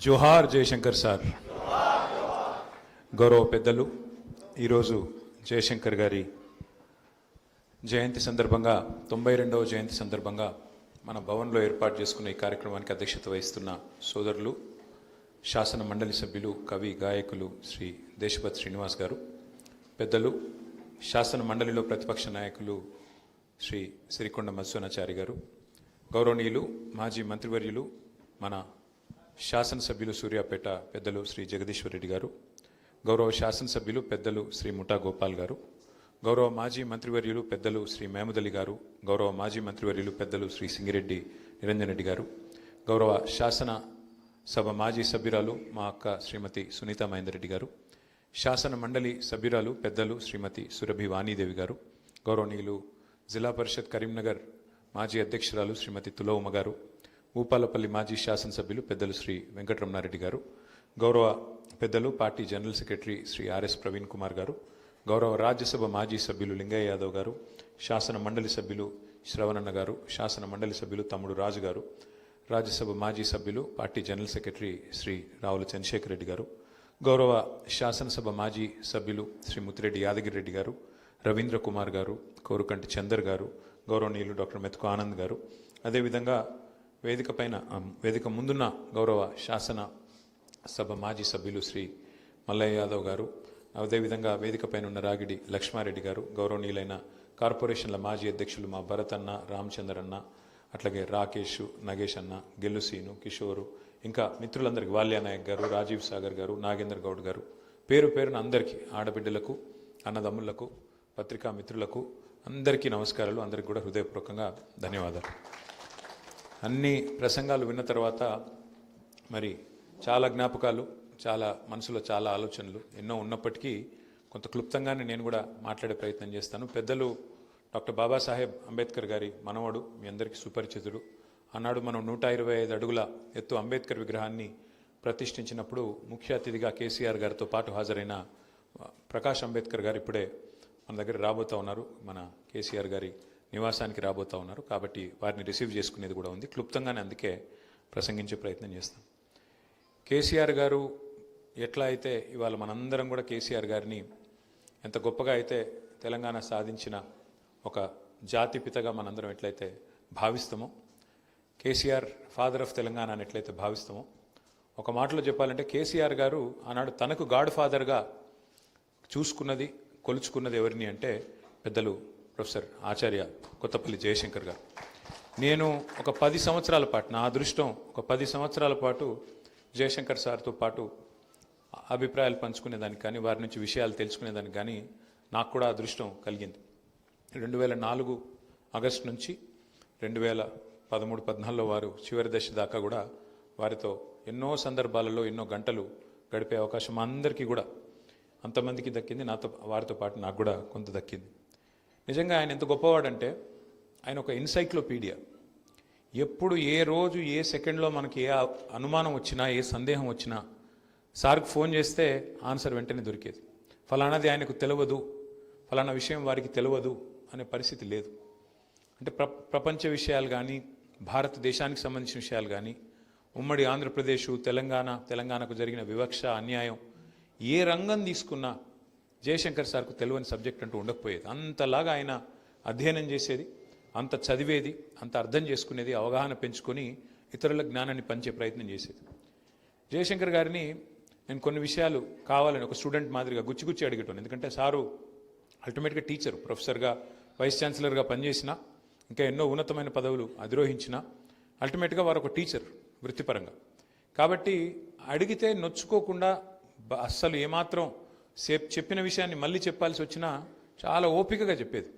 జోహార్ Jayashankar sir. గౌరవ పెద్దలు, ఈరోజు జయశంకర్ గారి జయంతి సందర్భంగా 92వ జయంతి సందర్భంగా మన భవన్లో ఏర్పాటు చేసుకున్న ఈ కార్యక్రమానికి అధ్యక్షత వహిస్తున్న సోదరులు, శాసన మండలి సభ్యులు, కవి గాయకులు శ్రీ దేశపతి శ్రీనివాస్ గారు, పెద్దలు, శాసన మండలిలో ప్రతిపక్ష నాయకులు శ్రీ సిరికొండ మధుసూనాచారి గారు, గౌరవనీయులు మాజీ మంత్రివర్యులు మన శాసనసభ్యులు సూర్యాపేట పెద్దలు శ్రీ జగదీశ్వర్ రెడ్డి గారు, గౌరవ శాసనసభ్యులు పెద్దలు శ్రీ ముఠా గోపాల్ గారు, గౌరవ మాజీ మంత్రివర్యులు పెద్దలు శ్రీ మహమూద్ అలీ గారు, గౌరవ మాజీ మంత్రివర్యులు పెద్దలు శ్రీ సింగిరెడ్డి నిరంజన్ రెడ్డి గారు, గౌరవ శాసన సభ మాజీ సభ్యురాలు మా అక్క శ్రీమతి సునీత మహేందర్ రెడ్డి గారు, శాసన మండలి సభ్యురాలు పెద్దలు శ్రీమతి సురభి వాణీదేవి గారు, గౌరవనీయులు జిల్లా పరిషత్ కరీంనగర్ మాజీ అధ్యక్షురాలు శ్రీమతి తుల ఉమ గారు, ఊపాలపల్లి మాజీ శాసనసభ్యులు పెద్దలు శ్రీ వెంకటరమణారెడ్డి గారు, గౌరవ పెద్దలు party general secretary Shri RS Praveen Kumar గారు, గౌరవ రాజ్యసభ మాజీ సభ్యులు లింగయ్య యాదవ్ గారు, శాసన మండలి సభ్యులు శ్రవణన్న గారు, శాసన మండలి సభ్యులు తమ్ముడు రాజు గారు, రాజ్యసభ మాజీ సభ్యులు party general secretary Shri Ravula Chandrasekhar Reddy గారు, గౌరవ శాసనసభ మాజీ సభ్యులు శ్రీ ముత్తిరెడ్డి యాదగిరి రెడ్డి గారు, రవీంద్ర కుమార్ గారు, కోరుకంటి చందర్ గారు, గౌరవనీయులు డాక్టర్ మెతుకు ఆనంద్ గారు, అదేవిధంగా వేదిక ముందున్న గౌరవ శాసన సభ మాజీ సభ్యులు శ్రీ మల్లయ్య యాదవ్ గారు, అదేవిధంగా వేదికపైన ఉన్న రాగిడి లక్ష్మారెడ్డి గారు, గౌరవనీయులైన కార్పొరేషన్ల మాజీ అధ్యక్షులు మా భరత్ అన్న, రామచందర్ అన్న, అట్లాగే రాకేష్, నగేష్ అన్న, గెల్లుసీను, కిషోరు, ఇంకా మిత్రులందరికీ వాల్యానాయక్ గారు, రాజీవ్ సాగర్ గారు, నాగేందర్ గౌడ్ గారు, పేరు పేరున అందరికీ, ఆడబిడ్డలకు, అన్నదమ్ములకు, పత్రికా మిత్రులకు అందరికీ నమస్కారాలు. అందరికీ కూడా హృదయపూర్వకంగా ధన్యవాదాలు. అన్ని ప్రసంగాలు విన్న తర్వాత మరి చాలా జ్ఞాపకాలు, చాలా మనసులో చాలా ఆలోచనలు ఎన్నో ఉన్నప్పటికీ కొంత క్లుప్తంగానే నేను కూడా మాట్లాడే ప్రయత్నం చేస్తాను. పెద్దలు డాక్టర్ బాబాసాహెబ్ అంబేద్కర్ గారి మనవడు, మీ అందరికీ సుపరిచితుడు. ఆనాడు మనం 125 అడుగుల ఎత్తు అంబేద్కర్ విగ్రహాన్ని ప్రతిష్ఠించినప్పుడు ముఖ్య అతిథిగా కేసీఆర్ గారితో పాటు హాజరైన ప్రకాష్ అంబేద్కర్ గారు ఇప్పుడే మన దగ్గర రాబోతూ ఉన్నారు, మన కేసీఆర్ గారి నివాసానికి రాబోతూ ఉన్నారు. కాబట్టి వారిని రిసీవ్ చేసుకునేది కూడా ఉంది. క్లుప్తంగానే అందుకే ప్రసంగించే ప్రయత్నం చేస్తాం. కేసీఆర్ గారు ఎట్లా అయితే ఇవాళ మనందరం కూడా కేసీఆర్ గారిని ఎంత గొప్పగా అయితే తెలంగాణ సాధించిన ఒక జాతిపితగా మనందరం ఎట్లయితే భావిస్తామో, కేసీఆర్ ఫాదర్ ఆఫ్ తెలంగాణ అని ఎట్లయితే భావిస్తామో, ఒక మాటలో చెప్పాలంటే కేసీఆర్ గారు ఆనాడు తనకు గాడ్ ఫాదర్గా చూసుకున్నది, కొలుచుకున్నది ఎవరిని అంటే పెద్దలు ప్రొఫెసర్ ఆచార్య కొత్తపల్లి జయశంకర్ గారు. నేను ఒక 10 సంవత్సరాల పాటు, నా అదృష్టం ఒక 10 సంవత్సరాల పాటు జయశంకర్ సార్తో పాటు అభిప్రాయాలు పంచుకునేదానికి కానీ, వారి నుంచి విషయాలు తెలుసుకునేదానికి కానీ నాకు కూడా అదృష్టం కలిగింది. 2004 ఆగస్టు నుంచి 2013-14 వారు చివరి దశ దాకా కూడా వారితో ఎన్నో సందర్భాలలో ఎన్నో గంటలు గడిపే అవకాశం అందరికీ కూడా అంతమందికి దక్కింది. వారితో పాటు నాకు కూడా కొంత దక్కింది. నిజంగా ఆయన ఎంత గొప్పవాడంటే ఆయన ఒక ఎన్సైక్లోపీడియా. ఎప్పుడు ఏ రోజు ఏ సెకండ్లో మనకి ఏ అనుమానం వచ్చినా, ఏ సందేహం వచ్చినా సార్కి ఫోన్ చేస్తే ఆన్సర్ వెంటనే దొరికేది. ఫలానాది ఆయనకు తెలియదు, ఫలానా విషయం వారికి తెలియదు అనే పరిస్థితి లేదు. అంటే ప్రపంచ విషయాలు కానీ, భారతదేశానికి సంబంధించిన విషయాలు కానీ, ఉమ్మడి ఆంధ్రప్రదేశ్, తెలంగాణకు జరిగిన వివక్ష, అన్యాయం, ఏ రంగం తీసుకున్నా జయశంకర్ సార్కు తెలియని సబ్జెక్ట్ అంటూ ఉండకపోయేది. అంతలాగా ఆయన అధ్యయనం చేసేది, అంత చదివేది, అంత అర్థం చేసుకునేది, అవగాహన పెంచుకొని ఇతరుల జ్ఞానాన్ని పంచే ప్రయత్నం చేసేది. జయశంకర్ గారిని నేను కొన్ని విషయాలు కావాలని ఒక స్టూడెంట్ మాదిరిగా గుచ్చి అడిగేటాను. ఎందుకంటే సారు అల్టిమేట్గా టీచర్, ప్రొఫెసర్గా, వైస్ ఛాన్సలర్గా పనిచేసిన, ఇంకా ఎన్నో ఉన్నతమైన పదవులు అధిరోహించిన, అల్టిమేట్గా వారు ఒక టీచర్ వృత్తిపరంగా. కాబట్టి అడిగితే నొచ్చుకోకుండా, అస్సలు ఏమాత్రం చెప్పిన విషయాన్ని మళ్ళీ చెప్పాల్సి వచ్చినా చాలా ఓపికగా చెప్పేది.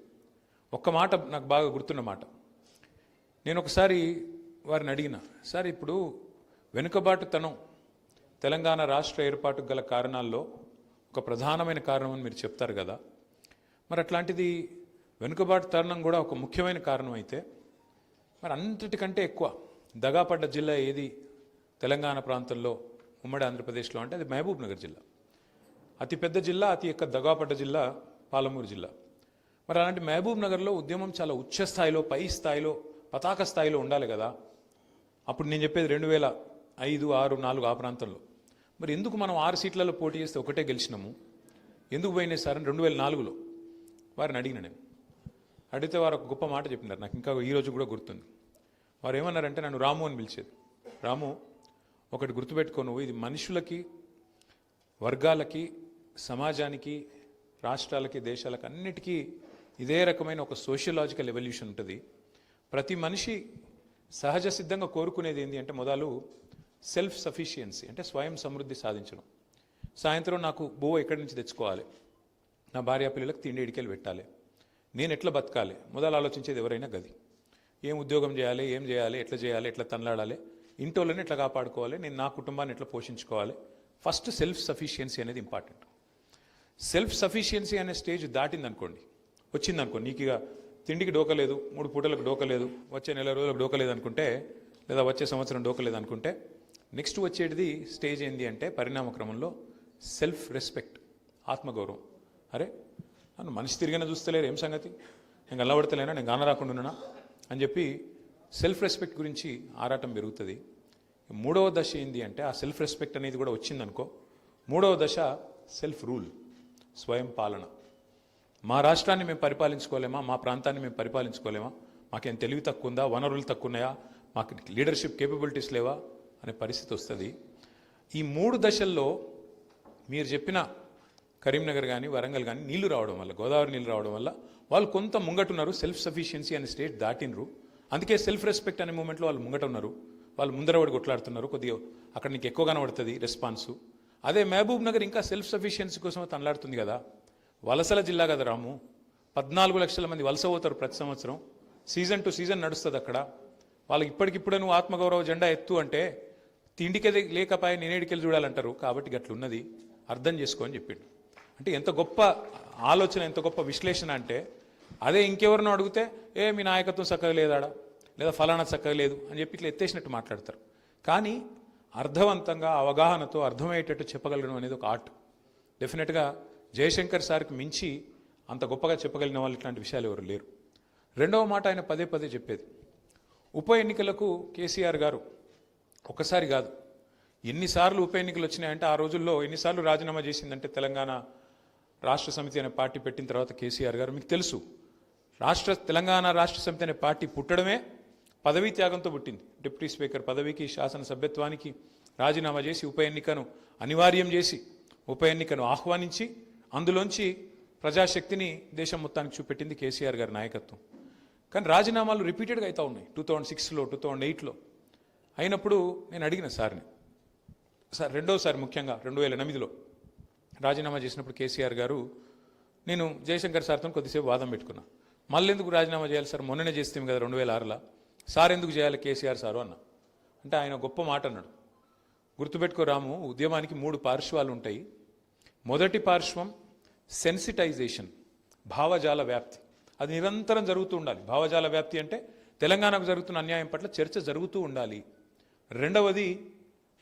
ఒక్క మాట నాకు బాగా గుర్తున్న మాట. నేను ఒకసారి వారిని అడిగిన, సార్ ఇప్పుడు వెనుకబాటుతనం తెలంగాణ రాష్ట్ర ఏర్పాటుకు గల కారణాల్లో ఒక ప్రధానమైన కారణం అని మీరు చెప్తారు కదా, మరి అట్లాంటిది వెనుకబాటుతనం కూడా ఒక ముఖ్యమైన కారణం అయితే మరి అన్నిటికంటే ఎక్కువ దగాపడ్డ జిల్లా ఏది తెలంగాణ ప్రాంతంలో, ఉమ్మడి ఆంధ్రప్రదేశ్లో అంటే అది మహబూబ్ నగర్ జిల్లా. అతిపెద్ద జిల్లా, అతి ఎక్కువ దగాపడ్డ జిల్లా పాలమూరు జిల్లా. మరి అలాంటి మహబూబ్ నగర్లో ఉద్యమం చాలా ఉచ్చ స్థాయిలో, పై స్థాయిలో, పతాక స్థాయిలో ఉండాలి కదా. అప్పుడు నేను చెప్పేది 5, 6, 4 ఆ ప్రాంతంలో. మరి ఎందుకు మనం 6 సీట్లలో పోటీ చేస్తే ఒకటే గెలిచినాము, ఎందుకు పోయినాయి సార్ అని 2004లో వారిని అడిగిన నేను. అడిగితే వారు ఒక గొప్ప మాట చెప్పినారు, నాకు ఇంకా ఈరోజు కూడా గుర్తుంది. వారు ఏమన్నారంటే నన్ను రాము అని పిలిచేది. రాము, ఒకటి గుర్తుపెట్టుకో, నువ్వు ఇది మనుషులకి, వర్గాలకి, సమాజానికి, రాష్ట్రాలకి, దేశాలకు అన్నిటికీ ఇదే రకమైన ఒక సోషియలాజికల్ ఎవల్యూషన్ ఉంటుంది. ప్రతి మనిషి సహజ సిద్ధంగా కోరుకునేది ఏంటి అంటే మొదలు సెల్ఫ్ సఫిషియన్సీ, అంటే స్వయం సమృద్ధి సాధించడం. సాయంత్రం నాకు బువ్వ ఎక్కడి నుంచి తెచ్చుకోవాలి, నా భార్య పిల్లలకు తిండి ఇడికెళ్ళి పెట్టాలి, నేను ఎట్లా బతకాలి, మొదలు ఆలోచించేది ఎవరైనా గది. ఏం ఉద్యోగం చేయాలి, ఏం చేయాలి, ఎట్లా తనలాడాలి, ఇంటోళ్ళని ఎట్లా కాపాడుకోవాలి, నేను నా కుటుంబాన్ని ఎట్లా పోషించుకోవాలి. ఫస్ట్ సెల్ఫ్ సఫిషియన్సీ అనేది ఇంపార్టెంట్. సెల్ఫ్ సఫిషియన్సీ అనే స్టేజ్ దాటిందనుకోండి, వచ్చిందనుకోండి, నీకు ఇక తిండికి డోకలేదు, 3 పూటలకు డోకలేదు, వచ్చే నెల రోజులకు డోకలేదు అనుకుంటే, లేదా వచ్చే సంవత్సరం డోకలేదు అనుకుంటే, నెక్స్ట్ వచ్చేది స్టేజ్ ఏంటి అంటే పరిణామ క్రమంలో సెల్ఫ్ రెస్పెక్ట్, ఆత్మగౌరవం. అరే నన్ను మనిషి తిరిగిన చూస్తలేరు, ఏం సంగతి, నేను గల్లబడతలేనా, నేను గాన రాకుండా ఉన్నానా అని చెప్పి సెల్ఫ్ రెస్పెక్ట్ గురించి ఆరాటం పెరుగుతుంది. 3వ దశ ఏంటి అంటే ఆ సెల్ఫ్ రెస్పెక్ట్ అనేది కూడా వచ్చిందనుకో, 3వ దశ సెల్ఫ్ రూల్, స్వయం పాలన. మా రాష్ట్రాన్ని మేము పరిపాలించుకోలేమా, మా ప్రాంతాన్ని మేము పరిపాలించుకోలేమా, మాకేం తెలివి తక్కువ ఉందా, వనరులు తక్కువ ఉన్నాయా, మాకు లీడర్షిప్ కేపబిలిటీస్ లేవా అనే పరిస్థితి వస్తుంది. ఈ 3 దశల్లో మీరు చెప్పిన కరీంనగర్ కానీ వరంగల్ కానీ నీళ్లు రావడం వల్ల, గోదావరి నీళ్ళు రావడం వల్ల వాళ్ళు కొంత ముంగటున్నారు, సెల్ఫ్ సఫిషియన్సీ అనే స్టేట్ దాటినరు. అందుకే సెల్ఫ్ రెస్పెక్ట్ అనే మూమెంట్లో వాళ్ళు ముంగట ఉన్నారు, వాళ్ళు ముందరవాడి కొట్లాడుతున్నారు. కొద్దిగా అక్కడ నీకు ఎక్కువ కనబడుతుంది రెస్పాన్సు. అదే మహబూబ్ నగర్ ఇంకా సెల్ఫ్ సఫిషియన్సీ కోసం తనలాడుతుంది కదా. వలసల జిల్లా కదా రాము, 14 లక్షల మంది వలస పోతారు ప్రతి సంవత్సరం, సీజన్ టు సీజన్ నడుస్తుంది అక్కడ. వాళ్ళకి ఇప్పటికిప్పుడే నువ్వు ఆత్మగౌరవ జెండా ఎత్తు అంటే తిండికే లేకపోయి నేనేడికెళ్ళి చూడాలంటారు. కాబట్టి గట్లున్నది, అర్థం చేసుకో అని చెప్పిండు. అంటే ఎంత గొప్ప ఆలోచన, ఎంత గొప్ప విశ్లేషణ అంటే, అదే ఇంకెవరినో అడిగితే మీ నాయకత్వం చక్కగా లేదాడా, లేదా ఫలానా చక్కగా లేదు అని చెప్పి ఇట్లా ఎత్తేసినట్టు మాట్లాడతారు. కానీ అర్థవంతంగా అవగాహనతో అర్థమయ్యేటట్టు చెప్పగలగడం అనేది ఒక ఆర్ట్. డెఫినెట్గా జయశంకర్ సార్కి మించి అంత గొప్పగా చెప్పగలిగిన వాళ్ళు ఇట్లాంటి విషయాలు ఎవరు లేరు. 2వ మాట ఆయన పదే పదే చెప్పేది, ఉప ఎన్నికలకు కేసీఆర్ గారు ఒకసారి కాదు ఎన్నిసార్లు ఉప ఎన్నికలు వచ్చినాయంటే, ఆ రోజుల్లో ఎన్నిసార్లు రాజీనామా చేసిందంటే తెలంగాణ రాష్ట్ర సమితి అనే పార్టీ పెట్టిన తర్వాత కేసీఆర్ గారు, మీకు తెలుసు తెలంగాణ రాష్ట్ర సమితి అనే పార్టీ పుట్టడమే పదవీ త్యాగంతో పుట్టింది. డిప్యూటీ స్పీకర్ పదవికి, శాసనసభ్యత్వానికి రాజీనామా చేసి ఉప ఎన్నికను అనివార్యం చేసి ఉప ఎన్నికను ఆహ్వానించి అందులోంచి ప్రజాశక్తిని దేశం మొత్తానికి చూపెట్టింది కేసీఆర్ గారి నాయకత్వం. కానీ రాజీనామాలు రిపీటెడ్గా అవుతూ ఉన్నాయి. 2006లో, 2008లో అయినప్పుడు నేను అడిగిన సార్ని, సార్ రెండోసారి ముఖ్యంగా 2008లో రాజీనామా చేసినప్పుడు కేసీఆర్ గారు, నేను జయశంకర్ సార్తో కొద్దిసేపు వాదం పెట్టుకున్నా. మళ్ళీ ఎందుకు రాజీనామా చేయాలి సార్, మొన్ననే చేస్తాం కదా 2006లో, సార్ ఎందుకు చేయాలి కేసీఆర్ సారు అన్న. అంటే ఆయన గొప్ప మాట అన్నాడు, గుర్తుపెట్టుకో రాము, ఉద్యమానికి 3 పార్శ్వాలు ఉంటాయి. మొదటి పార్శ్వం సెన్సిటైజేషన్, భావజాల వ్యాప్తి, అది నిరంతరం జరుగుతూ ఉండాలి. భావజాల వ్యాప్తి అంటే తెలంగాణకు జరుగుతున్న అన్యాయం పట్ల చర్చ జరుగుతూ ఉండాలి.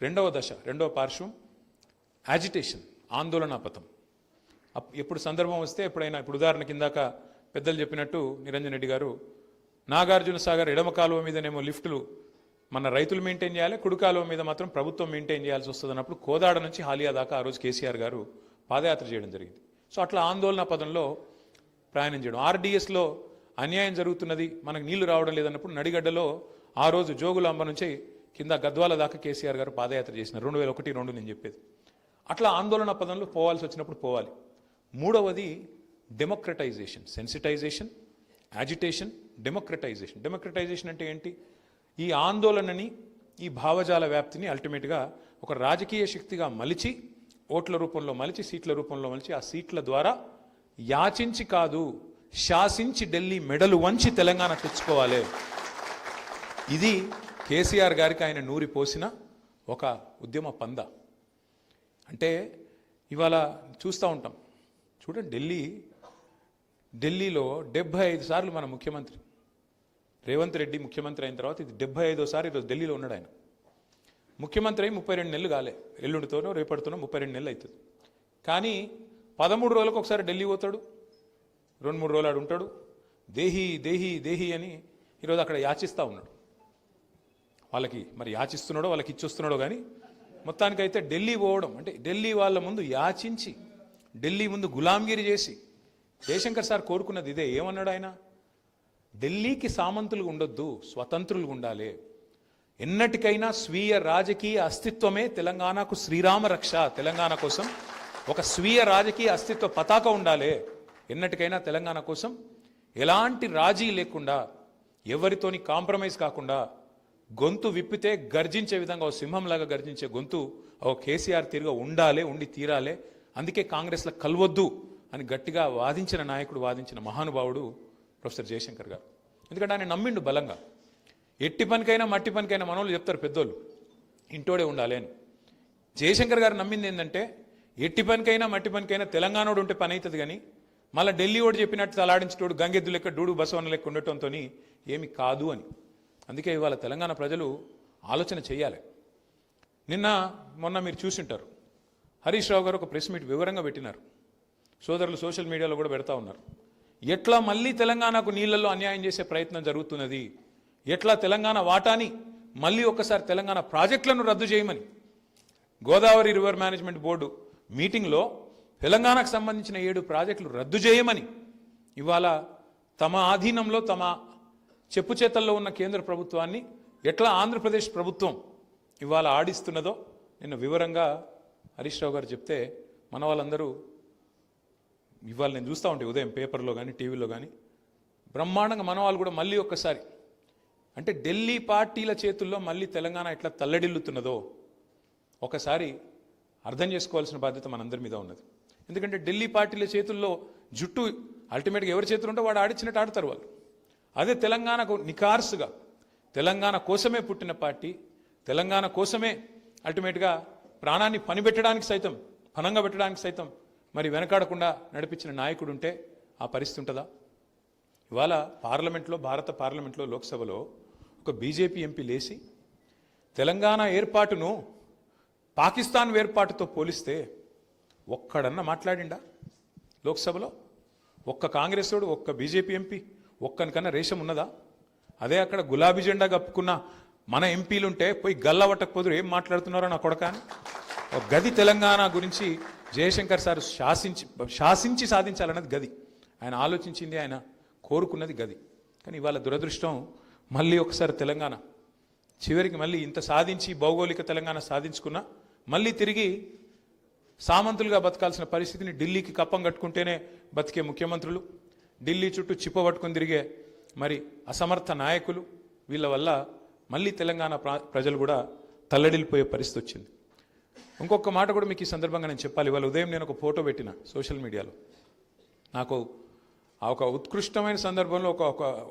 రెండవ దశ, రెండవ పార్శ్వం యాజిటేషన్, ఆందోళనాపథం. ఎప్పుడు సందర్భం వస్తే ఎప్పుడైనా, ఇప్పుడు ఉదాహరణ కిందాక పెద్దలు చెప్పినట్టు నిరంజన్ రెడ్డి గారు, నాగార్జున సాగర్ ఎడమ కాలువ మీదనేమో లిఫ్టులు మన రైతులు మెయింటైన్ చేయాలి, కుడి కాలువ మీద మాత్రం ప్రభుత్వం మెయింటైన్ చేయాల్సి వస్తుంది అన్నప్పుడు కోదాడ నుంచి హాలియా దాకా ఆ రోజు కేసీఆర్ గారు పాదయాత్ర చేయడం జరిగింది. సో అట్లా ఆందోళన పదంలో ప్రయాణం చేయడం. ఆర్డీఎస్లో అన్యాయం జరుగుతున్నది, మనకు నీళ్లు రావడం లేదన్నప్పుడు నడిగడ్డలో ఆ రోజు జోగులాంబ నుంచి కింద గద్వాల దాకా కేసీఆర్ గారు పాదయాత్ర చేసిన 2001-2 నేను చెప్పేది. అట్లా ఆందోళన పదంలో పోవాల్సి వచ్చినప్పుడు పోవాలి. 3వది democratization, sensitization, agitation, democratization. Democratization అంటే ఏంటి, ఈ ఆందోళనని, ఈ భావజాల వ్యాప్తిని అల్టిమేట్గా ఒక రాజకీయ శక్తిగా మలిచి, ఓట్ల రూపంలో మలిచి, సీట్ల రూపంలో మలిచి, ఆ సీట్ల ద్వారా యాచించి కాదు శాసించి ఢిల్లీ మెడలు వంచి తెలంగాణ తెచ్చుకోవాలి. ఇది కేసీఆర్ గారికి ఆయన నూరి పోసిన ఒక ఉద్యమ పంద. అంటే ఇవాళ చూస్తూ ఉంటాం, చూడండి, ఢిల్లీలో 75 సార్లు మన ముఖ్యమంత్రి రేవంత్ రెడ్డి ముఖ్యమంత్రి అయిన తర్వాత ఇది 75వ సారి ఈరోజు ఢిల్లీలో ఉన్నాడు. ఆయన ముఖ్యమంత్రి అయి 32 నెలలు కాలే, ఎల్లుండితోనో రేపటితోనో 32 నెలలు అవుతుంది. కానీ 13 రోజులకు ఒకసారి ఢిల్లీ పోతాడు, 2-3 రోజులు ఆడు ఉంటాడు, దేహి దేహి దేహి అని ఈరోజు అక్కడ యాచిస్తూ ఉన్నాడు. వాళ్ళకి మరి యాచిస్తున్నాడో వాళ్ళకి ఇచ్చొస్తున్నాడో కానీ మొత్తానికైతే ఢిల్లీ పోవడం అంటే ఢిల్లీ వాళ్ళ ముందు యాచించి ఢిల్లీ ముందు గులాంగిరి చేసి జయశంకర్ సార్ కోరుకున్నది ఇదే. ఏమన్నాడు ఆయన? ఢిల్లీకి సామంతులు ఉండొద్దు, స్వతంత్రులు ఉండాలి. ఎన్నటికైనా స్వీయ రాజకీయ అస్తిత్వమే తెలంగాణకు శ్రీరామ రక్ష. తెలంగాణ కోసం ఒక స్వీయ రాజకీయ అస్తిత్వ పతాక ఉండాలి. ఎన్నటికైనా తెలంగాణ కోసం ఎలాంటి రాజీ లేకుండా, ఎవరితోని కాంప్రమైజ్ కాకుండా, గొంతు విప్పితే గర్జించే విధంగా ఓ సింహంలాగా గర్జించే గొంతు ఓ కేసీఆర్ తీరుగా ఉండాలి, ఉండి తీరాలి. అందుకే కాంగ్రెస్లో కలవద్దు అని గట్టిగా వాదించిన నాయకుడు, వాదించిన మహానుభావుడు ప్రొఫెసర్ జయశంకర్ గారు. ఎందుకంటే ఆయన నమ్మిండు బలంగా. ఎట్టి పనికైనా మట్టి పనికైనా మనోళ్ళు చెప్తారు పెద్దోళ్ళు, ఇంటోడే ఉండాలి అని. జయశంకర్ గారు నమ్మింది ఏంటంటే ఎట్టి పనికైనా మట్టి పనికైనా తెలంగాణోడు ఉంటే పని అవుతుంది, కానీ మళ్ళీ ఢిల్లీ ఓడి చెప్పినట్టు తలాడించేటోడు గంగెద్దు లెక్క డూడు బసవన్న లెక్క ఉండటంతో ఏమి కాదు అని. అందుకే ఇవాళ తెలంగాణ ప్రజలు ఆలోచన చేయాలి. మొన్న మీరు చూసింటారు, హరీష్ రావు గారు ఒక ప్రెస్ మీట్ వివరంగా పెట్టినారు. సోదరులు సోషల్ మీడియాలో కూడా పెడతా ఉన్నారు. ఎట్లా మళ్ళీ తెలంగాణకు నీళ్లలో అన్యాయం చేసే ప్రయత్నం జరుగుతున్నది, ఎట్లా తెలంగాణ వాటాని మళ్ళీ ఒక్కసారి తెలంగాణ ప్రాజెక్టులను రద్దు చేయమని గోదావరి రివర్ మేనేజ్మెంట్ బోర్డు మీటింగ్లో తెలంగాణకు సంబంధించిన 7 ప్రాజెక్టులు రద్దు చేయమని ఇవాళ తమ ఆధీనంలో తమ చెప్పు చేతల్లో ఉన్న కేంద్ర ప్రభుత్వాన్ని ఎట్లా ఆంధ్రప్రదేశ్ ప్రభుత్వం ఇవాళ ఆడిస్తున్నదో నిన్న వివరంగా హరీష్ రావు గారు చెప్తే మన వాళ్ళందరూ ఇవాళ నేను చూస్తూ ఉంటే ఉదయం పేపర్లో కానీ టీవీలో కానీ బ్రహ్మాండంగా మన వాళ్ళు కూడా మళ్ళీ ఒక్కసారి అంటే ఢిల్లీ పార్టీల చేతుల్లో మళ్ళీ తెలంగాణ ఎట్లా తల్లడిల్లుతున్నదో ఒకసారి అర్థం చేసుకోవాల్సిన బాధ్యత మనందరి మీద ఉన్నది. ఎందుకంటే ఢిల్లీ పార్టీల చేతుల్లో జుట్టు అల్టిమేట్గా ఎవరి చేతులు ఉంటే వాడు ఆడిచ్చినట్టు ఆడతారు వాళ్ళు. అదే తెలంగాణకు నికార్సుగా తెలంగాణ కోసమే పుట్టిన పార్టీ, తెలంగాణ కోసమే అల్టిమేట్గా ప్రాణాన్ని పనిపెట్టడానికి సైతం, పనంగా పెట్టడానికి సైతం మరి వెనకాడకుండా నడిపించిన నాయకుడు ఉంటే ఆ పరిస్థితి ఉంటుందా? ఇవాళ పార్లమెంట్లో, భారత పార్లమెంట్లో, లోక్సభలో ఒక బీజేపీ ఎంపీ లేచి తెలంగాణ ఏర్పాటును పాకిస్తాన్ ఏర్పాటుతో పోలిస్తే ఒక్కడన్నా మాట్లాడిండా లోక్సభలో? ఒక్క కాంగ్రెస్ వాడు, ఒక్క బీజేపీ ఎంపీ ఒక్కనికన్నా రేషం ఉన్నదా? అదే అక్కడ గులాబీ జెండా కప్పుకున్న మన ఎంపీలుంటే పోయి గల్లవట్టకపోదురు ఏం మాట్లాడుతున్నారో నా కొడక అని. ఒక గది తెలంగాణ గురించి జయశంకర్ సార్ శాసించి సాధించాలన్నది గది. ఆయన ఆలోచించింది, ఆయన కోరుకున్నది గది. కానీ ఇవాళ దురదృష్టం మళ్ళీ ఒకసారి తెలంగాణ చివరికి మళ్ళీ ఇంత సాధించి భౌగోళిక తెలంగాణ సాధించుకున్నా మళ్ళీ తిరిగి సామంతులుగా బతకాల్సిన పరిస్థితిని ఢిల్లీకి కప్పం కట్టుకుంటేనే బతికే ముఖ్యమంత్రులు, ఢిల్లీ చుట్టూ చిప్పబట్టుకుని తిరిగే మరి అసమర్థ నాయకులు, వీళ్ళ వల్ల మళ్ళీ తెలంగాణ ప్రజలు కూడా తల్లడిల్లిపోయే పరిస్థితి వచ్చింది. ఇంకొక మాట కూడా మీకు ఈ సందర్భంగా నేను చెప్పాలి. ఇవాళ ఉదయం నేను ఒక ఫోటో పెట్టిన సోషల్ మీడియాలో. నాకు ఒక ఉత్కృష్టమైన సందర్భంలో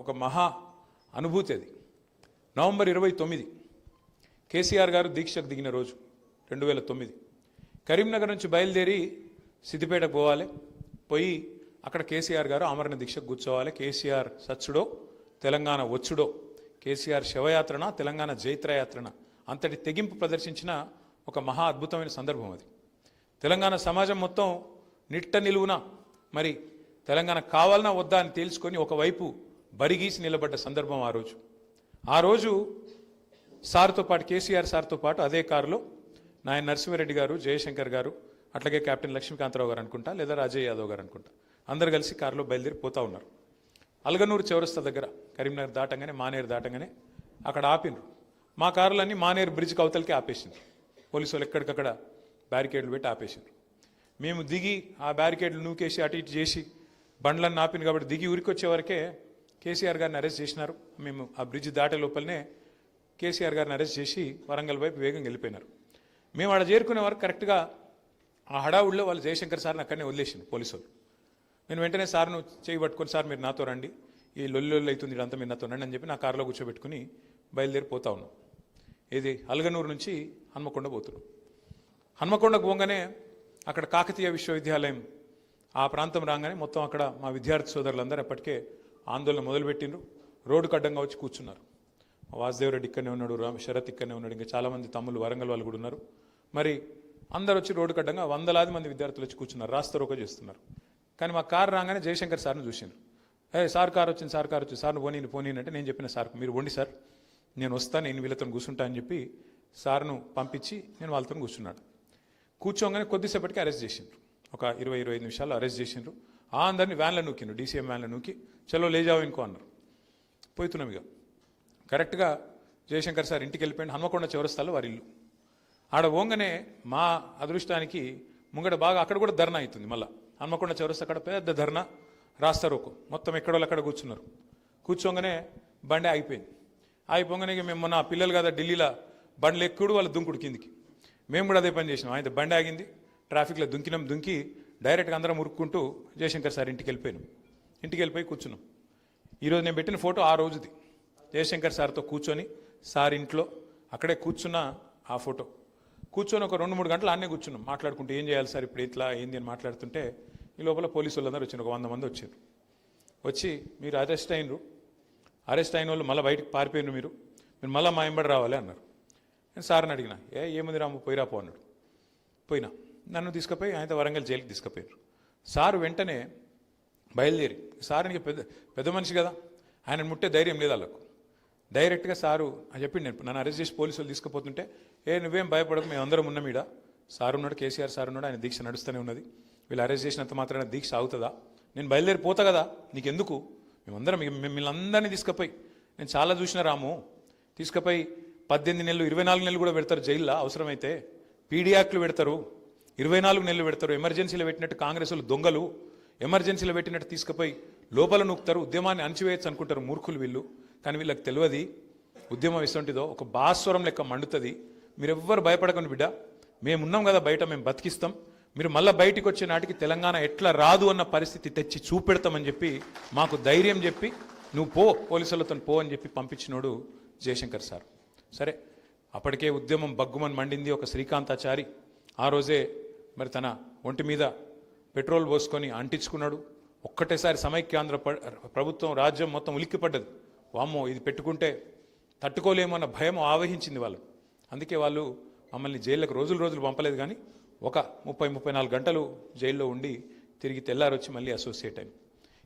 ఒక మహా అనుభూతి అది. నవంబర్ 29 కేసీఆర్ గారు దీక్షకు దిగిన రోజు 2009. కరీంనగర్ నుంచి బయలుదేరి సిద్దిపేటకు పోవాలి. పోయి అక్కడ కేసీఆర్ గారు ఆమరణ దీక్షకు కూర్చోవాలి. కేసీఆర్ సచ్చుడో తెలంగాణ వచ్చుడో, కేసీఆర్ శవయాత్రన తెలంగాణ జైత్రయాత్రన అంతటి తెగింపు ప్రదర్శించిన ఒక మహా అద్భుతమైన సందర్భం అది. తెలంగాణ సమాజం మొత్తం నిట్ట నిలువున మరి తెలంగాణ కావాలన్నా వద్దా అని తేల్చుకొని ఒకవైపు బరిగీసి నిలబడ్డ సందర్భం ఆ రోజు సార్తో పాటు, కేసీఆర్ సార్తో పాటు అదే కారులో నాయన నరసింహారెడ్డి గారు, జయశంకర్ గారు, అట్లాగే కెప్టెన్ లక్ష్మీకాంతరావు గారు అనుకుంటా, లేదా రాజయ్య యాదవ్ గారు అనుకుంటా, అందరు కలిసి కారులో బయలుదేరి పోతా ఉన్నారు. అల్గనూరు చౌరస్తా దగ్గర కరీంనగర్ దాటంగానే, మానేరు దాటంగానే అక్కడ ఆపినరు. మా కారులన్నీ మానేరు బ్రిడ్జ్కి అవతలకి ఆపేసిండ్రు. పోలీసు వాళ్ళు ఎక్కడికక్కడ బ్యారికేడ్లు పెట్టి ఆపేసిండ్రు. మేము దిగి ఆ బ్యారికేడ్లు నూకేసి అటు ఇటు చేసి బండ్లన్నీ ఆపింది కాబట్టి దిగి ఊరికొచ్చే వరకే కేసీఆర్ గారిని అరెస్ట్ చేసినారు. మేము ఆ బ్రిడ్జ్ దాటే లోపలనే కేసీఆర్ గారిని అరెస్ట్ చేసి వరంగల్ వైపు వేగంగా వెళ్ళిపోయినారు. మేము ఆడ చేరుకునే వరకు కరెక్ట్గా ఆ హడావుడిలో వాళ్ళు జయశంకర్ సార్ని అక్కడనే వదిలేసింది పోలీసు వాళ్ళు. నేను వెంటనే సార్ను చేయి పట్టుకొని, సార్ మీరు నాతో రండి, ఈ లొల్లి అవుతుంది ఇదంతా మీరు నాతో రండి అని చెప్పి నా కారులో కూర్చోబెట్టుకుని బయలుదేరిపోతా ఉన్నాం. ఇది అల్గనూరు నుంచి హన్మకొండ పోతున్నాం. హన్మకొండకు పోగానే అక్కడ కాకతీయ విశ్వవిద్యాలయం ఆ ప్రాంతం రాగానే మొత్తం అక్కడ మా విద్యార్థి సోదరులందరూ ఎప్పటికే ఆందోళన మొదలుపెట్టిండ్రు. రోడ్డుకు అడ్డంగా వచ్చి కూర్చున్నారు. వాసుదేవరెడ్డి ఇక్కడనే ఉన్నాడు, శరత్ ఇక్కడనే ఉన్నాడు, ఇంకా చాలామంది తమ్ముళ్ళు వరంగల్ వాళ్ళు కూడా ఉన్నారు. మరి అందరు వచ్చి రోడ్డుకు అడ్డంగా వందలాది మంది విద్యార్థులు వచ్చి కూర్చున్నారు, రాస్తారోకో చేస్తున్నారు. కానీ మా కారు రాగానే జయశంకర్ సార్ని చూసిండ్రు. సార్ కారు వచ్చింది, సార్ కారు వచ్చింది, సార్ను పోనీ అంటే నేను చెప్పిన సార్ మీరు వండి సార్, నేను వస్తాను, నేను వీళ్ళతో కూర్చుంటా అని చెప్పి సార్ను పంపించి నేను వాళ్ళతో కూర్చున్నాడు. కూర్చోగానే కొద్దిసేపటికి అరెస్ట్ చేసిండ్రు. ఒక 20-25 నిమిషాలు అరెస్ట్ చేసిండ్రు. అందరినీ వ్యాన్లో నూకిండ్రు, డీసీఎం వ్యాన్లో నూకి చలో లేజావు ఇంకో అన్నారు. పోతున్నాం ఇక. కరెక్ట్గా జయశంకర్ సార్ ఇంటికి వెళ్ళిపోయింది. హన్మకొండ చౌరస్తాలో వారి ఇల్లు. ఆడ పోగానే మా అదృష్టానికి ముంగట బాగా అక్కడ కూడా ధర్నా అవుతుంది. మళ్ళీ హన్మకొండ చౌరస్తా అక్కడ పెద్ద ధర్నా, రాస్తారోకో మొత్తం ఎక్కడోళ్ళు అక్కడ కూర్చున్నారు. కూర్చోగానే బండి ఆగిపోయింది. ఆగిపోగానే మేము మొన్న పిల్లలు కదా ఢిల్లీలో బండ్లు ఎక్కుడు వాళ్ళు దుంకుడు కిందికి, మేము కూడా అదే పని చేసినాం. అయితే బండి ఆగింది, ట్రాఫిక్లో దుంకి డైరెక్ట్గా అందరం ఉరుక్కుంటూ జయశంకర్ సార్ ఇంటికి వెళ్ళిపోయాను. ఇంటికి వెళ్ళిపోయి కూర్చున్నాం. ఈరోజు నేను పెట్టిన ఫోటో ఆ రోజుది, జయశంకర్ సార్తో కూర్చొని సార్ ఇంట్లో అక్కడే కూర్చున్న ఆ ఫోటో. కూర్చొని ఒక 2-3 గంటలు అన్నే కూర్చున్నాం మాట్లాడుకుంటూ. ఏం చేయాలి సార్ ఇప్పుడు ఇట్లా ఏంది అని మాట్లాడుతుంటే ఈ లోపల పోలీసు వాళ్ళందరూ వచ్చిన ఒక 100 మంది వచ్చారు. వచ్చి మీరు అరెస్ట్ అయినరు, అరెస్ట్ అయిన వాళ్ళు మళ్ళీ బయటకు పారిపోయినారు, మీరు మళ్ళీ మా ఎంబడి రావాలి అన్నారు. నేను సార్ని అడిగిన, ఏముంది రాము పోయిరాపో అన్నాడు. పోయినా నన్ను తీసుకుపోయి ఆయన వరంగల్ జైలుకి తీసుకుపోయారు. సారు వెంటనే బయలుదేరి, సార్నికి పెద్ద మనిషి కదా, ఆయన ముట్టే ధైర్యం లేదు వాళ్ళకు. డైరెక్ట్గా సారు అని చెప్పిండు. నేను నన్ను అరెస్ట్ చేసి పోలీసులు తీసుకుపోతుంటే నువ్వేం భయపడకు, మేము అందరం ఉన్నాం ఈడ, సార్ ఉన్నాడు, కేసీఆర్ సార్ ఉన్నాడు, ఆయన దీక్ష నడుస్తూనే ఉన్నది, వీళ్ళు అరెస్ట్ చేసినంత మాత్రాన దీక్ష అవుతుందా, నేను బయలుదేరిపోతా కదా, నీకెందుకు, మేమందరం మిమ్మల్ని అందరినీ తీసుకుపోయి, నేను చాలా చూసిన రాము, తీసుకుపోయి 18 నెలలు 24 నెలలు కూడా పెడతారు జైల్లో, అవసరమైతే పీడీ యాక్ట్లు పెడతారు, 24 నెలలు పెడతారు. ఎమర్జెన్సీలో పెట్టినట్టు కాంగ్రెస్ వాళ్ళు దొంగలు, ఎమర్జెన్సీలో పెట్టినట్టు తీసుకుపోయి లోపల నూకుతారు, ఉద్యమాన్ని అణచివేయచ్చు అనుకుంటారు మూర్ఖులు వీళ్ళు. కానీ వీళ్ళకి తెలియదు ఉద్యమం ఇస్తుంటిదో ఒక భాస్వరం లెక్క మండుతుంది. మీరెవ్వరు భయపడకండి బిడ్డ, మేమున్నాం కదా బయట, మేము బతికిస్తాం, మీరు మళ్ళీ బయటికి వచ్చే నాటికి తెలంగాణ ఎట్లా రాదు అన్న పరిస్థితి తెచ్చి చూపెడతామని చెప్పి మాకు ధైర్యం చెప్పి నువ్వు పో పోలీసులతో పో అని చెప్పి పంపించినోడు జయశంకర్ సార్. సరే, అప్పటికే ఉద్యమం బగ్గుమని మండింది. ఒక శ్రీకాంతాచారి ఆ రోజే మరి తన ఒంటి మీద పెట్రోల్ పోసుకొని అంటించుకున్నాడు. ఒక్కటేసారి సమైక్యాంధ్ర ప్రభుత్వం రాజ్యం మొత్తం ఉలిక్కిపడ్డది. వామ్మో ఇది పెట్టుకుంటే తట్టుకోలేమన్న భయం ఆవహించింది వాళ్ళు. అందుకే వాళ్ళు మమ్మల్ని జైళ్ళకు రోజులు పంపలేదు, కానీ ఒక 30-34 గంటలు జైల్లో ఉండి తిరిగి తెల్లారొచ్చి మళ్ళీ అసోసియేట్ అయింది.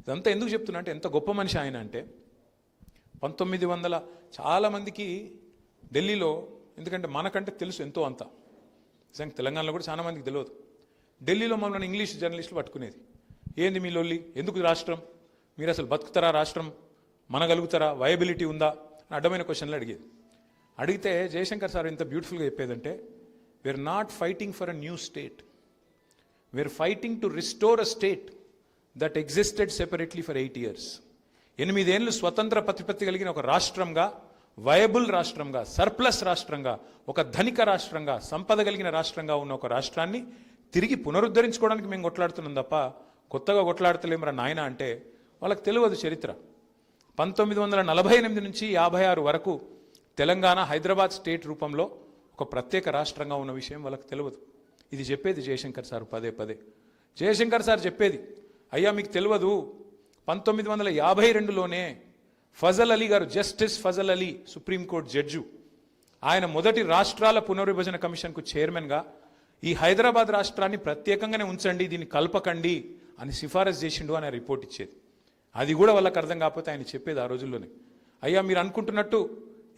ఇదంతా ఎందుకు చెప్తున్నా అంటే ఎంత గొప్ప మనిషి ఆయన అంటే 1900 చాలామందికి ఢిల్లీలో, ఎందుకంటే మనకంటే తెలుసు ఎంతో అంత, నిజంగా తెలంగాణలో కూడా చాలా మందికి తెలియదు. ఢిల్లీలో మమ్మల్ని ఇంగ్లీష్ జర్నలిస్టులు పట్టుకునేది, ఏంది మీ లొల్లి, ఎందుకు రాష్ట్రం, మీరు అసలు బతుకుతారా, రాష్ట్రం మనగలుగుతారా, వయబిలిటీ ఉందా అని అడ్డమైన క్వశ్చన్లు అడిగేది. అడిగితే జయశంకర్ సార్ ఎంత బ్యూటిఫుల్గా చెప్పేదంటే, we are not fighting for a new state, we are fighting to restore a state that existed separately for 8 years. 8 ఏళ్ళు స్వతంత్ర ప్రతిపత్తి కలిగిన ఒక రాష్ట్రంగా, వయబుల్ రాష్ట్రంగా, సర్ప్లస్ రాష్ట్రంగా, ఒక ధనిక రాష్ట్రంగా, సంపద కలిగిన రాష్ట్రంగా ఉన్న ఒక రాష్ట్రాన్ని తిరిగి పునరుద్ధరించుకోవడానికి మేము కొట్లాడుతున్నాం తప్ప కొత్తగా కొట్లాడతలేమరా నాయన అంటే వాళ్ళకి తెలియదు చరిత్ర. 1948 నుంచి 56 వరకు తెలంగాణ హైదరాబాద్ స్టేట్ రూపంలో ఒక ప్రత్యేక రాష్ట్రంగా ఉన్న విషయం వాళ్ళకి తెలియదు. ఇది చెప్పేది జయశంకర్ సార్ పదే. జయశంకర్ సార్ చెప్పేది, అయ్యా మీకు తెలియదు, 1952లోనే ఫజల్ అలీ గారు, justice Fazal Ali supreme court judge, ఆయన మొదటి రాష్ట్రాల పునర్విభజన కమిషన్కు చైర్మన్గా ఈ హైదరాబాద్ రాష్ట్రాన్ని ప్రత్యేకంగానే ఉంచండి, దీన్ని కలపకండి అని సిఫారసు చేసిండు అని రిపోర్ట్ ఇచ్చేది. అది కూడా వాళ్ళకి అర్థం కాకపోతే ఆయన చెప్పేది ఆ రోజుల్లోనే, అయ్యా మీరు అనుకుంటున్నట్టు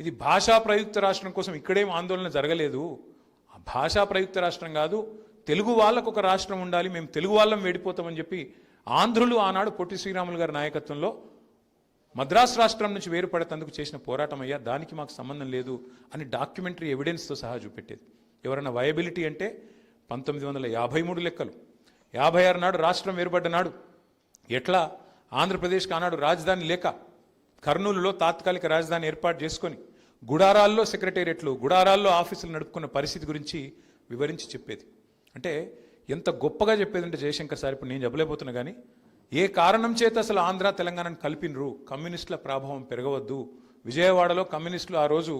ఇది భాషా ప్రయుక్త రాష్ట్రం కోసం ఇక్కడేం ఆందోళన జరగలేదు, ఆ భాషా ప్రయుక్త రాష్ట్రం కాదు, తెలుగు వాళ్ళకు ఒక రాష్ట్రం ఉండాలి, మేము తెలుగు వాళ్ళం వేడిపోతామని చెప్పి ఆంధ్రులు ఆనాడు పొట్టి శ్రీరాములు గారి నాయకత్వంలో మద్రాసు రాష్ట్రం నుంచి వేరుపడేందుకు చేసిన పోరాటం అయ్యా, దానికి మాకు సంబంధం లేదు అని డాక్యుమెంటరీ ఎవిడెన్స్తో సహా చూపెట్టేది. ఎవరైనా వయబిలిటీ అంటే 1953 లెక్కలు, 56 నాడు రాష్ట్రం వేరుపడ్డ నాడు ఎట్లా ఆంధ్రప్రదేశ్కి ఆనాడు రాజధాని లేక కర్నూలులో తాత్కాలిక రాజధాని ఏర్పాటు చేసుకొని గుడారాల్లో సెక్రటేరియట్లు, గుడారాల్లో ఆఫీసులు నడుపుకున్న పరిస్థితి గురించి వివరించి చెప్పేది. అంటే ఎంత గొప్పగా చెప్పేదంటే జయశంకర్ సార్, ఇప్పుడు నేను చెప్పలేకపోతున్నా కానీ ఏ కారణం చేత అసలు ఆంధ్ర తెలంగాణను కలిపినరు, కమ్యూనిస్టుల ప్రభావం పెరగవద్దు, విజయవాడలో కమ్యూనిస్టులు ఆ రోజు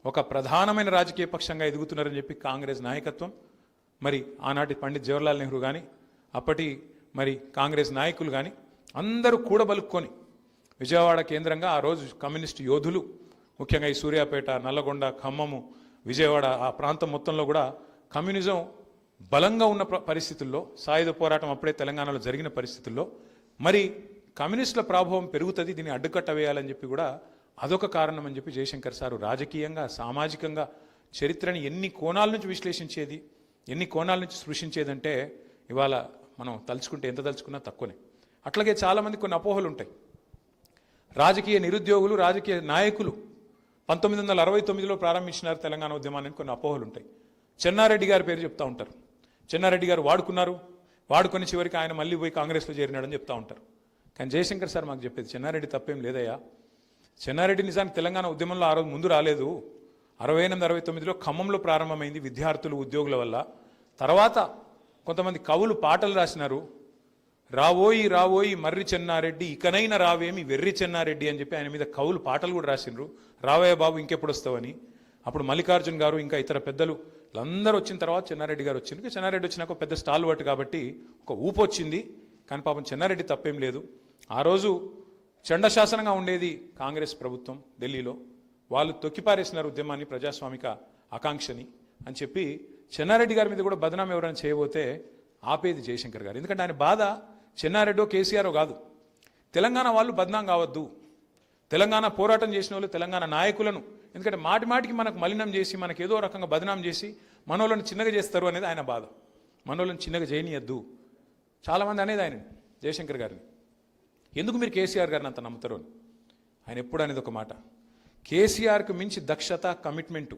ఒక ప్రధానమైన రాజకీయ పక్షంగా ఎదుగుతున్నారని చెప్పి కాంగ్రెస్ నాయకత్వం, మరి ఆనాటి పండిత్ జవహర్లాల్ నెహ్రూ కానీ అప్పటి మరి కాంగ్రెస్ నాయకులు కానీ అందరూ కూడబలుక్కొని విజయవాడ కేంద్రంగా ఆ రోజు కమ్యూనిస్టు యోధులు, ముఖ్యంగా ఈ సూర్యాపేట, నల్లగొండ, ఖమ్మము, విజయవాడ ఆ ప్రాంతం మొత్తంలో కూడా కమ్యూనిజం బలంగా ఉన్న పరిస్థితుల్లో, సాయుధ పోరాటం అప్పుడే తెలంగాణలో జరిగిన పరిస్థితుల్లో మరి కమ్యూనిస్టుల ప్రభావం పెరుగుతుంది, దీన్ని అడ్డుకట్ట వేయాలని చెప్పి కూడా అదొక కారణం అని చెప్పి జయశంకర్ సారు రాజకీయంగా సామాజికంగా చరిత్రని ఎన్ని కోణాల నుంచి విశ్లేషించేది, ఎన్ని కోణాల నుంచి సృష్టించేదంటే ఇవాళ మనం తలుచుకుంటే ఎంత తలుచుకున్నా తక్కువనే. అట్లాగే చాలామంది కొన్ని అపోహలు ఉంటాయి. రాజకీయ నిరుద్యోగులు, రాజకీయ నాయకులు 1969లో ప్రారంభించినారు తెలంగాణ ఉద్యమాన్ని కొన్ని అపోహలు ఉంటాయి. చెన్నారెడ్డి గారి పేరు చెప్తూ ఉంటారు. చెన్నారెడ్డి గారు వాడుకొని చివరికి ఆయన మళ్ళీ పోయి కాంగ్రెస్లో చేరినాడని చెప్తూ ఉంటారు. కానీ జయశంకర్ సార్ మాకు చెప్పేది చెన్నారెడ్డి తప్పేం లేదయ్యా. చెన్నారెడ్డి నిజానికి తెలంగాణ ఉద్యమంలో ఆ రోజు ముందు రాలేదు. 68, 69లో ఖమ్మంలో ప్రారంభమైంది విద్యార్థులు, ఉద్యోగుల వల్ల. తర్వాత కొంతమంది కవులు పాటలు రాసినారు. రావోయి రావోయి మర్రి చెన్నారెడ్డి, ఇకనైనా రావేమి వెర్రి చెన్నారెడ్డి అని చెప్పి ఆయన మీద కవులు పాటలు కూడా రాసినారు. రావయ్య బాబు ఇంకెప్పుడు వస్తావని. అప్పుడు మల్లికార్జున్ గారు ఇంకా ఇతర పెద్దలు అందరూ వచ్చిన తర్వాత చెన్నారెడ్డి గారు వచ్చింది. చెన్నారెడ్డి వచ్చినాక పెద్ద స్టాల్ పట్టు కాబట్టి ఒక ఊపు వచ్చింది. కానీ పాపం చెన్నారెడ్డి తప్పేం లేదు. ఆ రోజు చండశాసనంగా ఉండేది కాంగ్రెస్ ప్రభుత్వం ఢిల్లీలో. వాళ్ళు తొక్కిపారేసినారు ఉద్యమాన్ని, ప్రజాస్వామిక ఆకాంక్షని అని చెప్పి చెన్నారెడ్డి గారి మీద కూడా బదనాం ఎవరైనా చేయబోతే ఆపేది జయశంకర్ గారు. ఎందుకంటే ఆయన బాధ చెన్నారెడ్డో కేసీఆరో కాదు, తెలంగాణ వాళ్ళు బదనాం కావద్దు, తెలంగాణ పోరాటం చేసిన వాళ్ళు తెలంగాణ నాయకులను, ఎందుకంటే మాటి మాటికి మనకు మలినం చేసి మనకు ఏదో రకంగా బదనాం చేసి మనోళ్ళని చిన్నగా చేస్తారు అనేది ఆయన బాధ. మనోళ్ళని చిన్నగా చేయనీయద్దు చాలామంది అనేది ఆయన జయశంకర్ గారిని. ఎందుకు మీరు కేసీఆర్ గారిని అంత నమ్ముతారు అని ఆయన ఎప్పుడు అనేది ఒక మాట. కేసీఆర్కు మించి దక్షత, కమిట్మెంటు,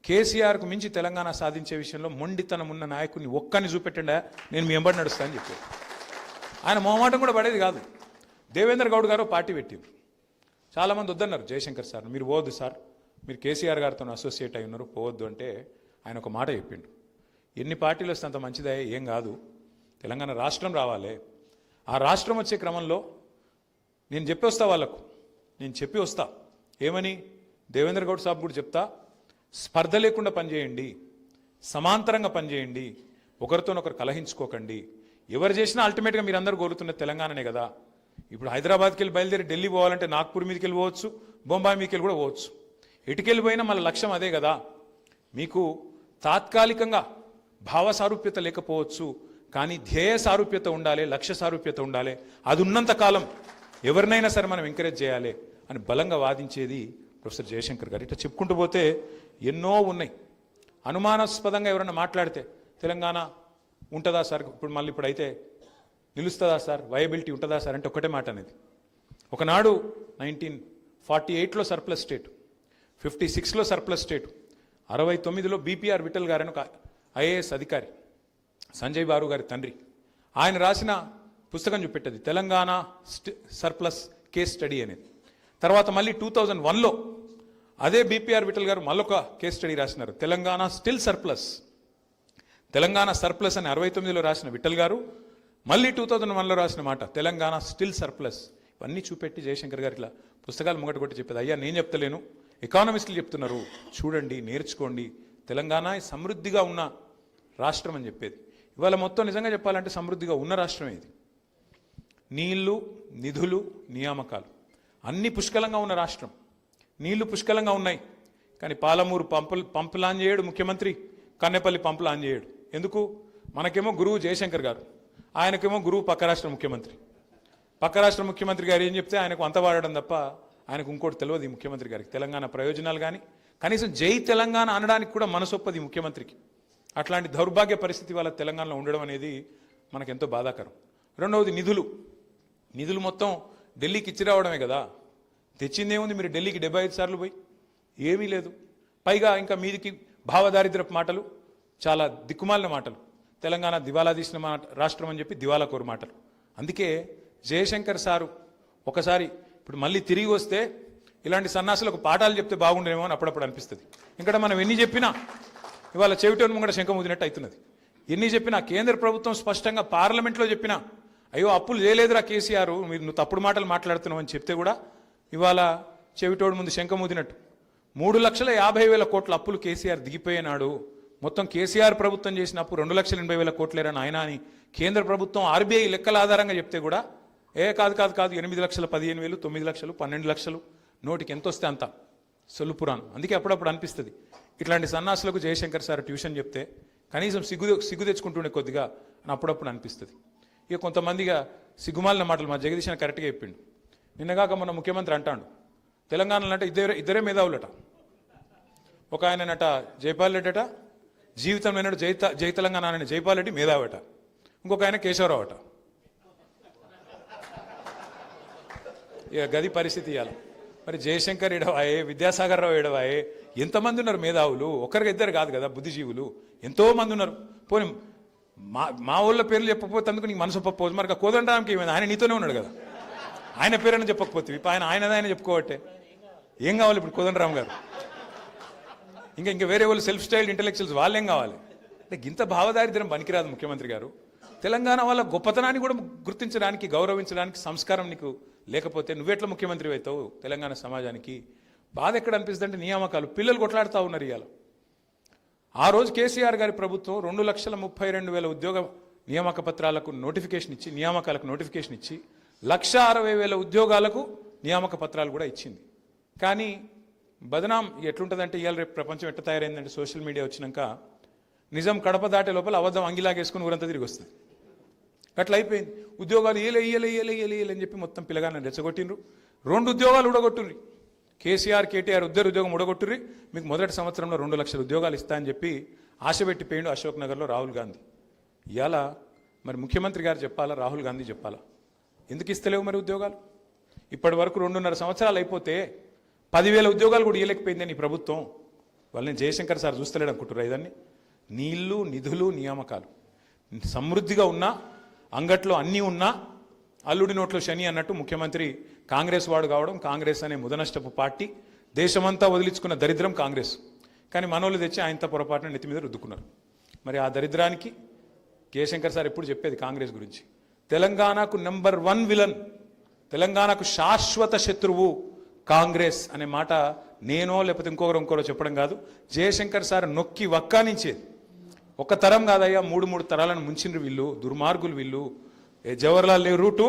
కేసీఆర్కు మించి తెలంగాణ సాధించే విషయంలో మొండితనం ఉన్న నాయకుడిని ఒక్కని చూపెట్టండా నేను మీ ఎంబడి నడుస్తా అని చెప్పారు. ఆయన మొహమాటం కూడా పడేది కాదు. దేవేంద్ర గౌడ్ గారు పార్టీ పెట్టారు. చాలామంది వద్దన్నారు జయశంకర్ సార్, మీరు పోవద్దు సార్, మీరు కేసీఆర్ గారితో అసోసియేట్ అయి ఉన్నారు, పోవద్దు అంటే ఆయన ఒక మాట చెప్పిండు. ఎన్ని పార్టీలు వస్తే అంత మంచిదే, ఏం కాదు, తెలంగాణ రాష్ట్రం రావాలి. ఆ రాష్ట్రం వచ్చే క్రమంలో నేను చెప్పి వస్తా, వాళ్ళకు నేను చెప్పి వస్తా. ఏమని? దేవేంద్ర గౌడ్ సాబ్ కూడా చెప్తా, స్పర్ధ లేకుండా పనిచేయండి, సమాంతరంగా పనిచేయండి, ఒకరితోనొకరు కలహించుకోకండి. ఎవరు చేసినా అల్టిమేట్గా మీరు అందరూ కోరుతున్న తెలంగాణనే కదా. ఇప్పుడు హైదరాబాద్కి వెళ్ళి బయలుదేరి ఢిల్లీ పోవాలంటే నాగ్పూర్ మీదకి వెళ్ళి పోవచ్చు, బొంబాయి మీదకి వెళ్ళి కూడా పోవచ్చు. ఎటుకెళ్ళిపోయినా మన లక్ష్యం అదే కదా. మీకు తాత్కాలికంగా భావ సారూప్యత లేకపోవచ్చు, కానీ ధ్యేయ సారూప్యత ఉండాలి, లక్ష్య సారూప్యత ఉండాలి. అది ఉన్నంత కాలం ఎవరినైనా సరే మనం ఎంకరేజ్ చేయాలి అని బలంగా వాదించేది ప్రొఫెసర్ జయశంకర్ గారు. ఇట్లా చెప్పుకుంటూ పోతే ఎన్నో ఉన్నాయి. అనుమానాస్పదంగా ఎవరైనా మాట్లాడితే తెలంగాణ ఉంటుందా సార్, ఇప్పుడైతే నిలుస్తుందా సార్, వయబిలిటీ ఉంటుందా సార్ అంటే ఒకటే మాట అనేది. ఒకనాడు 1948లో సర్ప్లస్ స్టేట్, 56లో సర్ప్లస్ స్టేట్, 69లో బీపీఆర్ విఠల్ గారని ఒక ఐఏఎస్ అధికారి, సంజయ్ బారు గారి తండ్రి, ఆయన రాసిన పుస్తకం చూపెట్టది తెలంగాణ సర్ప్లస్ కేస్ స్టడీ అనేది. తర్వాత మళ్ళీ 2001లో అదే బీపీఆర్ విఠల్ గారు మళ్ళొక కేస్ స్టడీ రాసినారు, Telangana still surplus. Telangana surplus అని 69లో రాసిన విఠల్ గారు మళ్ళీ 2001లో రాసిన మాట తెలంగాణ స్టిల్ సర్ప్లస్. ఇవన్నీ చూపెట్టి జయశంకర్ గారు ఇట్లా పుస్తకాలు ముంగట కొట్టి చెప్పేది, అయ్యా నేను చెప్తలేను, ఎకానమిస్టులు చెప్తున్నారు, చూడండి, నేర్చుకోండి, తెలంగాణ సమృద్ధిగా ఉన్న రాష్ట్రం అని చెప్పేది. ఇవాళ మొత్తం నిజంగా చెప్పాలంటే సమృద్ధిగా ఉన్న రాష్ట్రం ఇది. నీళ్లు, నిధులు, నియామకాలు అన్ని పుష్కలంగా ఉన్న రాష్ట్రం. నీళ్లు పుష్కలంగా ఉన్నాయి, కానీ పాలమూరు పంపులు ఆన్ చేయడు ముఖ్యమంత్రి, కన్నెపల్లి పంపులు ఆన్ చేయడు. ఎందుకు? మనకేమో గురువు జయశంకర్ గారు, ఆయనకేమో గురువు పక్క రాష్ట్ర ముఖ్యమంత్రి. పక్క రాష్ట్ర ముఖ్యమంత్రి గారు ఏం చెప్తే ఆయనకు అంత వాడడం తప్ప ఆయనకు ఇంకోటి తెలియదు ఈ ముఖ్యమంత్రి గారికి. తెలంగాణ ప్రయోజనాలు కానీ కనీసం జై తెలంగాణ అనడానికి కూడా మనసొప్పది ముఖ్యమంత్రికి. అట్లాంటి దౌర్భాగ్య పరిస్థితి వాళ్ళ తెలంగాణలో ఉండడం అనేది మనకెంతో బాధాకరం. రెండవది నిధులు మొత్తం ఢిల్లీకి ఇచ్చి రావడమే కదా. తెచ్చిందేముంది? మీరు ఢిల్లీకి 75 సార్లు పోయి ఏమీ లేదు. పైగా ఇంకా మీదికి భావదారిద్రపు మాటలు, చాలా దిక్కుమాలిన మాటలు, తెలంగాణ దివాలా తీసిన రాష్ట్రం అని చెప్పి దివాలా కోరు మాటలు. అందుకే జయశంకర్ సారు ఒకసారి ఇప్పుడు మళ్ళీ తిరిగి వస్తే ఇలాంటి సన్నాసులకు పాఠాలు చెప్తే బాగుండేమో అని అప్పుడప్పుడు అనిపిస్తుంది. ఇంకా మనం ఎన్ని చెప్పినా ఇవాళ చెవిటోని ముంగట శంఖం ఊదినట్టు అవుతున్నది. ఎన్ని చెప్పినా కేంద్ర ప్రభుత్వం స్పష్టంగా పార్లమెంట్లో చెప్పినా, అయ్యో అప్పులు చేయలేదురా కేసీఆర్, నువ్వు తప్పుడు మాటలు మాట్లాడుతున్నావు అని చెప్తే కూడా ఇవాళ చెవిటోడు ముందు శంఖం ఊదినట్టు. 3,50,000 కోట్ల అప్పులు కేసీఆర్ దిగిపోయినాడు. మొత్తం కేసీఆర్ ప్రభుత్వం చేసిన అప్పు 2,80,000 కోట్లేరని ఆయన అని కేంద్ర ప్రభుత్వం ఆర్బీఐ లెక్కల ఆధారంగా చెప్తే కూడా కాదు 8 లక్షలు, 15 వేలు, 9 లక్షలు, 12 లక్షలు, నోటికి ఎంత వస్తే అంత సొల్లు పురాణం. అందుకే అప్పుడప్పుడు అనిపిస్తుంది ఇట్లాంటి సన్నాసులకు జయశంకర్ సార్ ట్యూషన్ చెప్తే కనీసం సిగ్గు తెచ్చుకుంటుండే కొద్దిగా అని అప్పుడప్పుడు అనిపిస్తుంది. ఇక కొంతమందిగా సిగ్గుమాలిన మాటలు మా జగదీశ్ కరెక్ట్గా చెప్పిండు. నిన్నగాక మన ముఖ్యమంత్రి అంటాడు, తెలంగాణలో అంటే ఇద్దరే మేధావులట. ఒక ఆయనట జైపాల్ రెడ్డి అట, జీవితంలో అయినాడు జై తెలంగాణ ఆయన జైపాల్ రెడ్డి మేధావట. ఇంకొక ఆయన కేశవరావు అట. ఇక గది పరిస్థితి ఇవ్వాలి. మరి జయశంకర్ ఎడవాయే, విద్యాసాగర్ రావు ఎడవాయే, ఎంతమంది ఉన్నారు మేధావులు? ఒకరికి ఇద్దరు కాదు కదా బుద్ధిజీవులు, ఎంతో మంది ఉన్నారు. పోనీ మా ఊళ్ళో పేర్లు చెప్పకపోతే అందుకు నీకు మనసు ఒప్పకపోదు. మరి కోదండరాంకి ఏమైంది? ఆయన నీతోనే ఉన్నాడు కదా, ఆయన పేరైనా చెప్పకపోతే ఇప్పుడు ఆయన చెప్పుకోవట్టే ఏం కావాలి ఇప్పుడు కోదండరామ్ గారు? ఇంకా వేరే వాళ్ళు సెల్ఫ్ స్టైల్డ్ ఇంటెలెక్చువల్స్ వాళ్ళేం కావాలి? అంటే ఇంత భావదారిద్ర్యం పనికిరాదు ముఖ్యమంత్రి గారు. తెలంగాణ వాళ్ళ గొప్పతనాన్ని కూడా గుర్తించడానికి, గౌరవించడానికి సంస్కారం నీకు లేకపోతే నువ్వెట్లా ముఖ్యమంత్రి అవుతావు? తెలంగాణ సమాజానికి బాధ ఎక్కడ అనిపిస్తుంది అంటే నియామకాలు పిల్లలు కొట్లాడుతూ ఉన్నారు ఇవాళ. ఆ రోజు కేసీఆర్ గారి ప్రభుత్వం 2,32,000 ఉద్యోగ నియామక పత్రాలకు నోటిఫికేషన్ ఇచ్చి, నియామకాలకు నోటిఫికేషన్ ఇచ్చి 1,60,000 ఉద్యోగాలకు నియామక పత్రాలు కూడా ఇచ్చింది. కానీ బదనాం ఎట్లుంటుందంటే ఇవాళ రేపు ప్రపంచం ఎట్లా తయారైందంటే సోషల్ మీడియా వచ్చినాక నిజం కడప దాటే లోపల అబద్ధం అంగిలాగేసుకుని ఊరంతా తిరిగి వస్తుంది. అట్లా అయిపోయింది. ఉద్యోగాలు ఇయ్యలే అని చెప్పి మొత్తం పిల్లగానే రెచ్చగొట్టిండ్రు. 2 ఉద్యోగాలు ఉడగొట్టుర్రి. కేసీఆర్ కేటీఆర్ ఇద్దరు ఉద్యోగం ఉడగొట్టుర్రి. మీకు మొదటి సంవత్సరంలో 2 లక్షల ఉద్యోగాలు ఇస్తా అని చెప్పి ఆశ పెట్టిపోయిండు అశోక్ నగర్లో రాహుల్ గాంధీ. ఇవాళ మరి ముఖ్యమంత్రి గారు చెప్పాలా, రాహుల్ గాంధీ చెప్పాలా? ఎందుకు ఇస్తలేవు మరి ఉద్యోగాలు? ఇప్పటి వరకు 2.5 సంవత్సరాలు అయిపోతే 10,000 ఉద్యోగాలు కూడా ఇవ్వలేకపోయిందని ఈ ప్రభుత్వం. వాళ్ళని జయశంకర్ సార్ చూస్తలేడు అనుకుంటున్నారు. ఇదాన్ని నీళ్లు, నిధులు, నియామకాలు సమృద్ధిగా ఉన్నా, అంగట్లో అన్నీ ఉన్నా, అల్లుడి నోట్లో శని అన్నట్టు ముఖ్యమంత్రి కాంగ్రెస్ వాడు కావడం, కాంగ్రెస్ అనే ముదనష్టపు పార్టీ, దేశమంతా వదిలించుకున్న దరిద్రం కాంగ్రెస్. కానీ మనోళ్ళు తెచ్చి ఆయనతో పొరపాటున నెత్తి మీద రుద్దుకున్నారు. మరి ఆ దరిద్రానికి జయశంకర్ సార్ ఎప్పుడు చెప్పేది కాంగ్రెస్ గురించి, తెలంగాణకు నెంబర్ 1 విలన్, తెలంగాణకు శాశ్వత శత్రువు కాంగ్రెస్ అనే మాట నేనో లేకపోతే ఇంకొకరో చెప్పడం కాదు, జయశంకర్ సార్ నొక్కి వక్కానించేది. ఒక తరం కాదయ్యా, 3 తరాలను ముంచిండ్రు వీళ్ళు, దుర్మార్గులు వీళ్ళు. జవహర్లాల్ నెహ్రూ టు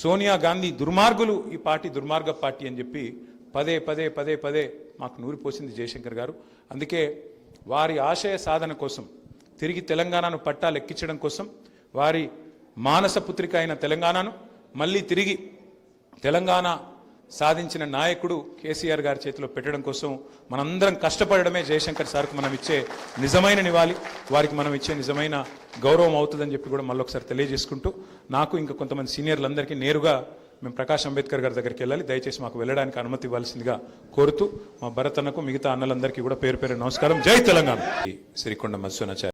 సోనియా గాంధీ దుర్మార్గులు, ఈ పార్టీ దుర్మార్గ పార్టీ అని చెప్పి పదే మాకు నూరిపోసింది జయశంకర్ గారు. అందుకే వారి ఆశయ సాధన కోసం, తిరిగి తెలంగాణను పట్టాలెక్కించడం కోసం, వారి మానస పుత్రిక అయిన తెలంగాణను మళ్ళీ తిరిగి తెలంగాణ సాధించిన నాయకుడు కేసీఆర్ గారి చేతిలో పెట్టడం కోసం మనందరం కష్టపడడమే జయశంకర్ సార్కు మనం ఇచ్చే నిజమైన నివాళి, వారికి మనం ఇచ్చే నిజమైన గౌరవం అవుతుందని చెప్పి కూడా మళ్ళీ ఒకసారి తెలియజేసుకుంటూ, నాకు ఇంకా కొంతమంది సీనియర్లందరికీ నేరుగా మేము ప్రకాష్ అంబేద్కర్ గారి దగ్గరికి వెళ్ళాలి, దయచేసి మాకు వెళ్ళడానికి అనుమతి ఇవ్వాల్సిందిగా కోరుతూ, మా భరత్ అన్నకు మిగతా అన్నలందరికీ కూడా పేరు నమస్కారం. జై తెలంగాణ. సిరికొండ మత్స్యనాచార్య.